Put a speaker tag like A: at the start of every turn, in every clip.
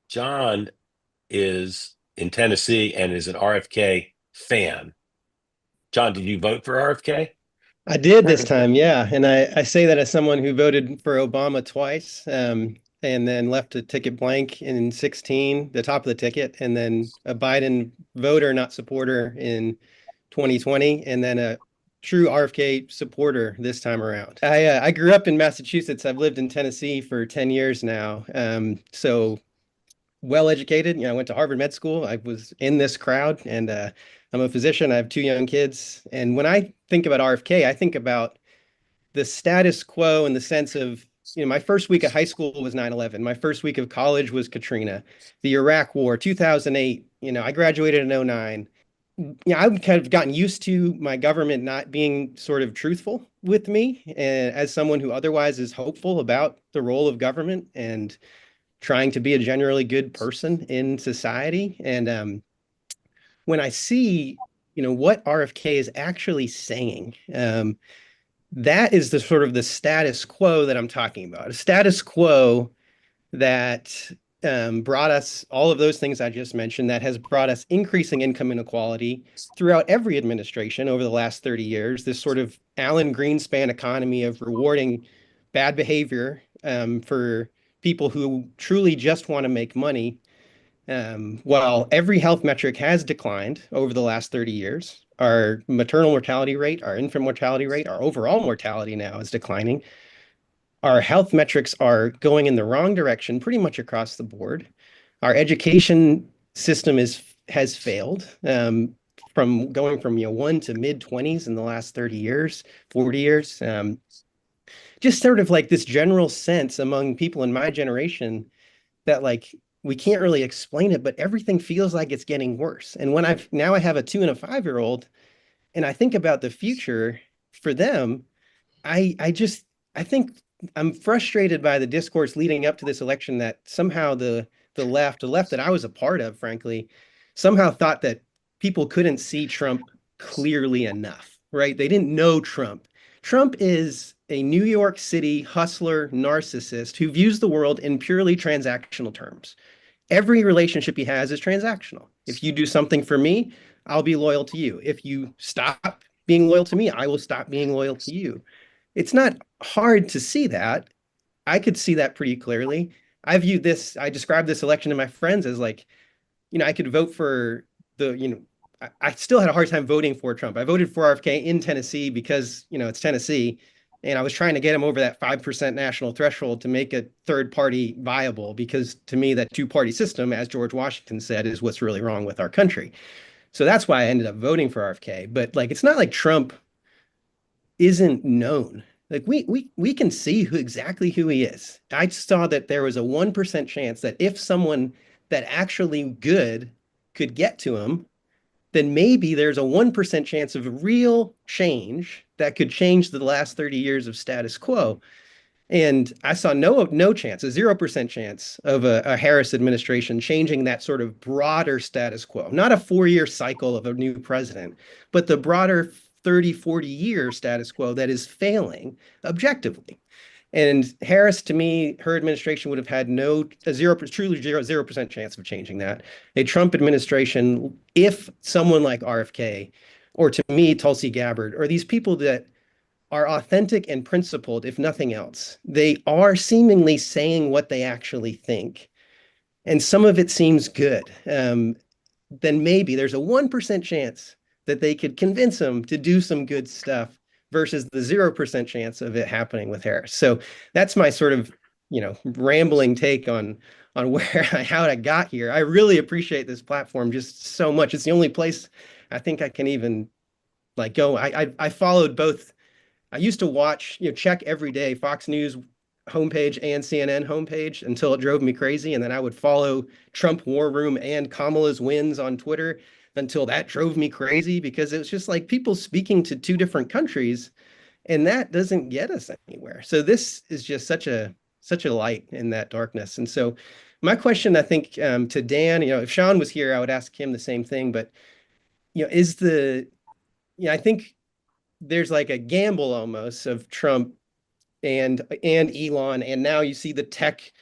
A: John is in Tennessee and is an RFK fan. John, did you vote for RFK?
B: I did this time, yeah. And I say that as someone who voted for Obama twice, and then left a ticket blank in 16, the top of the ticket, and then a Biden voter, not supporter, in 2020, and then a true RFK supporter this time around. I grew up in Massachusetts. I've lived in Tennessee for 10 years now. So well educated. I went to Harvard Med School. I was in this crowd, and I'm a physician. I have two young kids. And when I think about RFK, I think about the status quo in the sense of, my first week of high school was 9/11. My first week of college was Katrina, the Iraq War, 2008. I graduated in '09. I've kind of gotten used to my government not being sort of truthful with me, and as someone who otherwise is hopeful about the role of government and trying to be a generally good person in society. And when I see, what RFK is actually saying, that is the sort of the status quo that I'm talking about. A status quo that brought us all of those things I just mentioned, that has brought us increasing income inequality throughout every administration over the last 30 years. This sort of Alan Greenspan economy of rewarding bad behavior for people who truly just want to make money. While every health metric has declined over the last 30 years, our maternal mortality rate, our infant mortality rate, our overall mortality now is declining. Our health metrics are going in the wrong direction pretty much across the board. Our education system has failed, from going from 1 to mid 20s in the last 30 years, 40 years. Just sort of like this general sense among people in my generation that, like, we can't really explain it, but everything feels like it's getting worse. And when I have a 2 and a 5-year-old, and I think about the future for them, I just I think I'm frustrated by the discourse leading up to this election, that somehow the left that I was a part of, frankly, somehow thought that people couldn't see Trump clearly enough, right? They didn't know Trump. Trump is a New York City hustler narcissist who views the world in purely transactional terms. Every relationship he has is transactional. If you do something for me, I'll be loyal to you. If you stop being loyal to me, I will stop being loyal to you. It's not hard to see that. I could see that pretty clearly. I described this election to my friends as like, I could vote for I still had a hard time voting for Trump. I voted for RFK in Tennessee because, it's Tennessee. And I was trying to get him over that 5% national threshold to make a third party viable, because to me, that two-party system, as George Washington said, is what's really wrong with our country. So that's why I ended up voting for RFK. But like, it's not like Trump isn't known. Like, we can see exactly who he is. I saw that there was a 1% chance that if someone that actually good could get to him, then maybe there's a 1% chance of real change that could change the last 30 years of status quo. And I saw no chance, a 0% chance of a Harris administration changing that sort of broader status quo, not a 4-year cycle of a new president, but the broader 30, 40-year status quo that is failing objectively. And Harris, to me, her administration would have had a truly 0% chance of changing that. A Trump administration, if someone like RFK, or to me, Tulsi Gabbard, or these people that are authentic and principled, if nothing else, they are seemingly saying what they actually think. And some of it seems good. Then maybe there's a 1% chance that they could convince him to do some good stuff versus the 0% chance of it happening with Harris. So that's my sort of, rambling take on where how I got here. I really appreciate this platform just so much. It's the only place I think I can even like go. I followed both. I used to watch, check every day Fox News homepage and CNN homepage until it drove me crazy. And then I would follow Trump War Room and Kamala's wins on Twitter until that drove me crazy, because it was just like people speaking to two different countries, and that doesn't get us anywhere. So this is just such a light in that darkness. And so my question, I think, to Dan, if Sean was here, I would ask him the same thing. But is I think there's like a gamble almost of Trump and Elon, and now you see the tech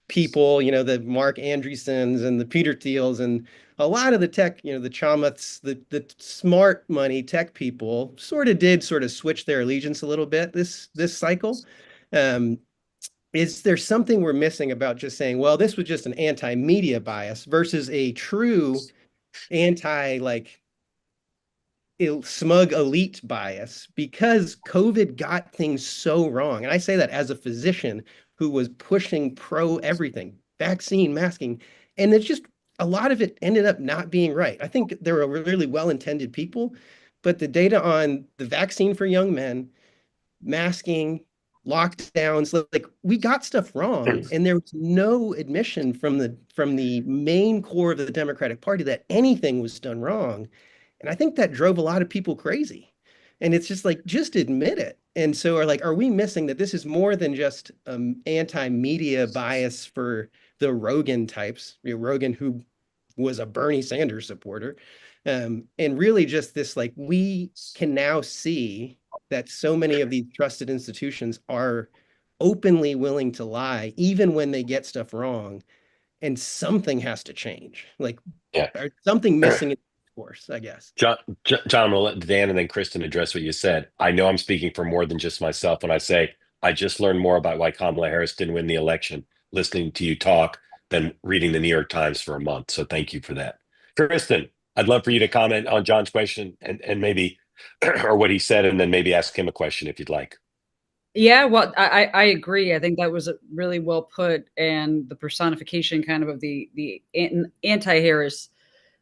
B: people, the Mark Andreessens and the Peter Thiels and a lot of the tech, the Chamaths, the smart money tech people sort of switch their allegiance a little bit this cycle. Um, is there something we're missing about just saying, well, this was just an anti-media bias versus a true anti like smug elite bias because COVID got things so wrong. And I say that as a physician who was pushing pro everything, vaccine, masking, and it's just a lot of it ended up not being right. I think there were really well-intended people, but the data on the vaccine for young men, masking, lockdowns, like we got stuff wrong, and there was no admission from the main core of the Democratic Party that anything was done wrong. And I think that drove a lot of people crazy. And it's just like, just admit it. And so are we missing that this is more than just anti-media bias for the Rogan types, Rogan who was a Bernie Sanders supporter. And really just this, like, we can now see that so many of these trusted institutions are openly willing to lie, even when they get stuff wrong. And something has to change. Like,
A: Yeah.
B: or something missing in the course, I guess.
A: John, I'm going to let Dan and then Kristen address what you said. I know I'm speaking for more than just myself when I say I just learned more about why Kamala Harris didn't win the election listening to you talk than reading the New York Times for a month. So thank you for that. Kristen, I'd love for you to comment on John's question and maybe, or what he said, and then maybe ask him a question if you'd like.
C: Yeah, well, I agree. I think that was really well put, and the personification kind of the anti-Harris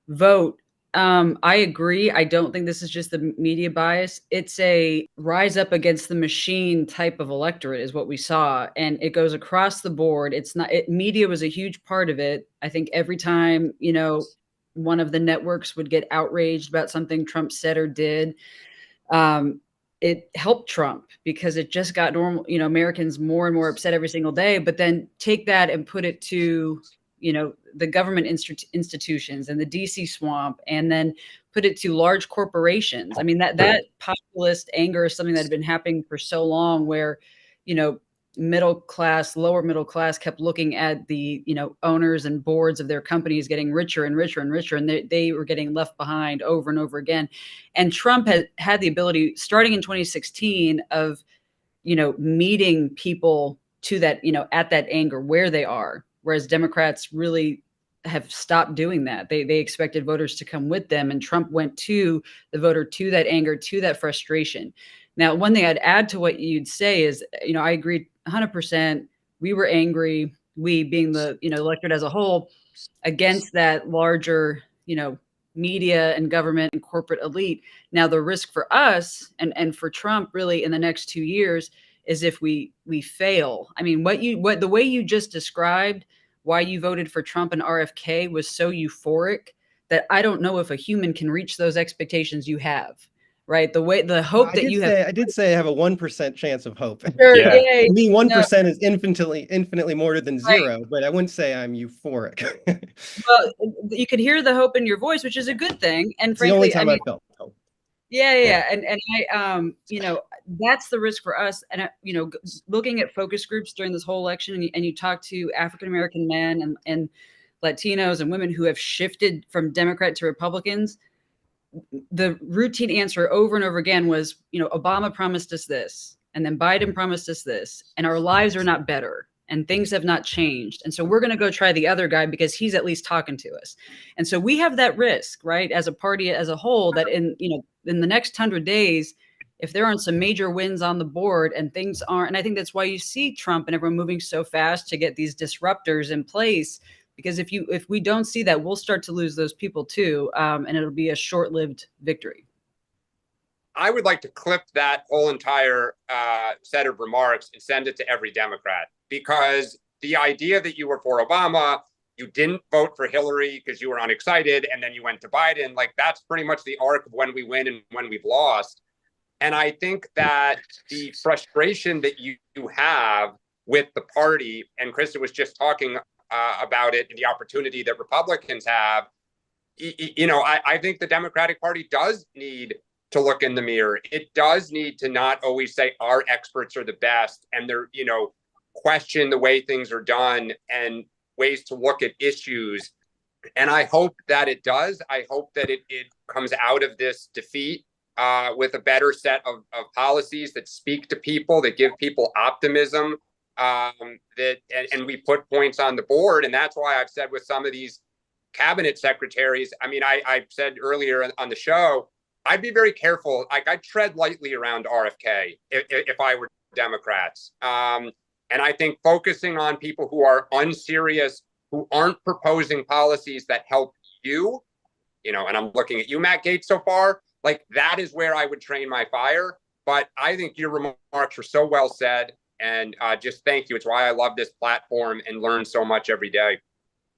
C: vote. I agree. I don't think this is just the media bias. It's a rise up against the machine type of electorate, is what we saw, and it goes across the board. It's not. Media was a huge part of it. I think every time one of the networks would get outraged about something Trump said or did, um, it helped Trump because it just got normal, Americans more and more upset every single day. But then take that and put it to, the government institutions and the DC swamp, and then put it to large corporations. I mean, that populist anger is something that had been happening for so long where, you know, middle class, lower middle class kept looking at the, owners and boards of their companies getting richer and richer and richer, and they were getting left behind over and over again. And Trump had the ability, starting in 2016, of, meeting people to that, at that anger where they are, whereas Democrats really have stopped doing that. They expected voters to come with them, and Trump went to the voter, to that anger, to that frustration. Now, one thing I'd add to what you'd say is, I agree 100%. We were angry, we being the, electorate as a whole, against that larger, media and government and corporate elite. Now, the risk for us and for Trump really in the next 2 years is if we fail. I mean, what the way you just described why you voted for Trump and RFK was so euphoric that I don't know if a human can reach those expectations you have. Right? The
B: Well,
C: hope that you have.
B: I did say I have a 1% chance of hope.
C: Sure,
A: Yeah.
C: yay.
B: To me,
C: No,
B: 1% is infinitely more than
C: right.
B: zero, but I wouldn't say I'm euphoric.
C: Well, you could hear the hope in your voice, which is a good thing. And
B: It's the only
C: frankly, I
B: time I
C: mean,
B: felt hope.
C: yeah. And that's the risk for us. And looking at focus groups during this whole election, and you talk to African American men and Latinos and women who have shifted from Democrat to Republicans, the routine answer over and over again was, Obama promised us this, and then Biden promised us this, and our lives are not better, and things have not changed. And so we're going to go try the other guy because he's at least talking to us. And so we have that risk, right, as a party as a whole, that in the next 100 days, if there aren't some major wins on the board and things aren't, and I think that's why you see Trump and everyone moving so fast to get these disruptors in place, because if we don't see that, we'll start to lose those people too, and it'll be a short-lived victory.
D: I would like to clip that whole entire set of remarks and send it to every Democrat, because the idea that you were for Obama, you didn't vote for Hillary because you were unexcited, and then you went to Biden, like that's pretty much the arc of when we win and when we've lost. And I think that the frustration that you have with the party, and Krista was just talking about it, the opportunity that Republicans have, I think the Democratic Party does need to look in the mirror. It does need to not always say our experts are the best and they're, question the way things are done and ways to look at issues. And I hope that it does. I hope that it comes out of this defeat with a better set of policies that speak to people, that give people optimism, and we put points on the board. And that's why I've said with some of these cabinet secretaries, I mean, I said earlier on the show, I'd be very careful. Like, I'd tread lightly around RFK if I were Democrats. And I think focusing on people who are unserious, who aren't proposing policies that help you, and I'm looking at you, Matt Gaetz, so far, like, that is where I would train my fire. But I think your remarks were so well said. And just thank you. It's why I love this platform and learn so much every day.